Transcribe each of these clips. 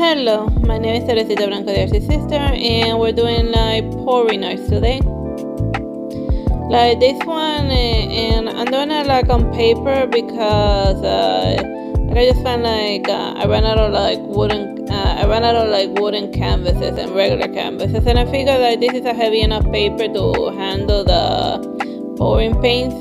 Hello, my name is Artsy de Artsy Sister, and we're doing like pouring arts today. Like this one, and I'm doing it like on paper because I just find like I ran out of like wooden canvases and regular canvases, and I figured that this is a heavy enough paper to handle the pouring paints.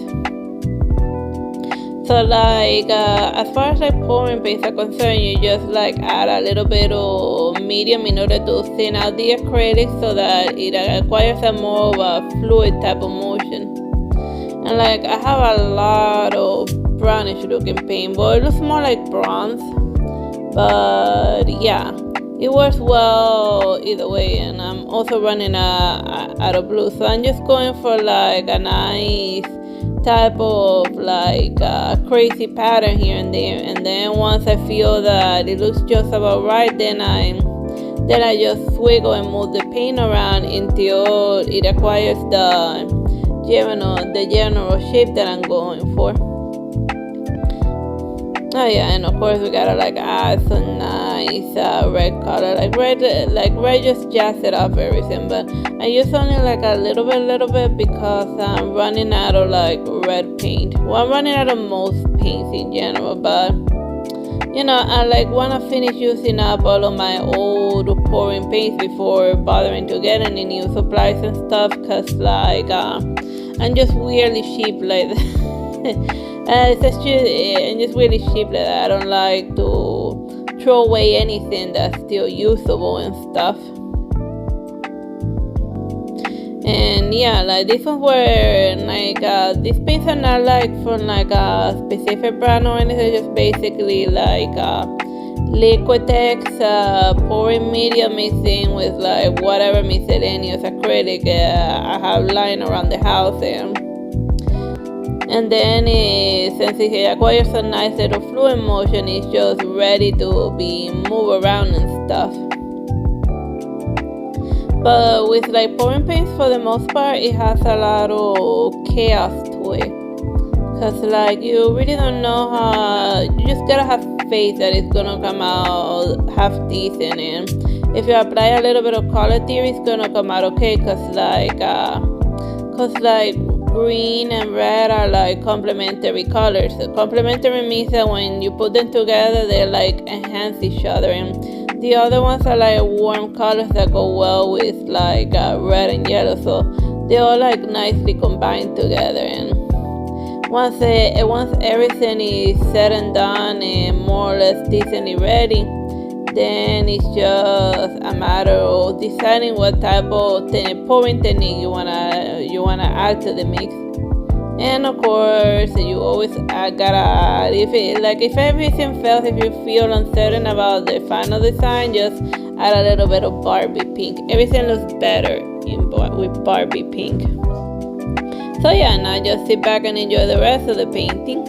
So like as far as like pouring paints are concerned, you just like add a little bit of medium in order to thin out the acrylic so that it acquires a more of a fluid type of motion. And like I have a lot of brownish looking paint, but it looks more like bronze. But yeah, it works well either way, and I'm also running out of blue, so I'm just going for like a nice type of like crazy pattern here and there, and then once I feel that it looks just about right, then I just swiggle and move the paint around until it acquires the general shape that I'm going for. Oh yeah, and of course we gotta like add some nice red color. Like red just jazz it up everything, but I use only like a little bit because I'm running out of like red paint. Well, I'm running out of most paints in general, but you know, I like wanna finish using up all of my old pouring paints before bothering to get any new supplies and stuff, cause like I'm just weirdly cheap like that. I'm just really cheap like that. I don't like to throw away anything that's still usable and stuff. And yeah, like this ones were like these paints are not like from like a specific brand or anything, just basically like Liquitex pouring medium mixed in with like whatever miscellaneous acrylic I have lying around the house. And then since it acquires a nice little fluid motion, it's just ready to be moved around and stuff. But with like pouring paints, for the most part, it has a lot of chaos to it. Cause like you really don't know how, you just gotta have faith that it's gonna come out half decent. And if you apply a little bit of color theory, it's gonna come out okay. Cause like green and red are like complementary colors. So complementary means that when you put them together, they like enhance each other, and the other ones are like warm colors that go well with like red and yellow, so they all like nicely combined together. And once everything is said and done and more or less decently ready, then it's just a matter of deciding what type of pouring technique you wanna add to the mix. And of course, you always gotta add, if everything fails, if you feel uncertain about the final design, just add a little bit of Barbie pink. Everything looks better with Barbie pink. So yeah, now just sit back and enjoy the rest of the painting.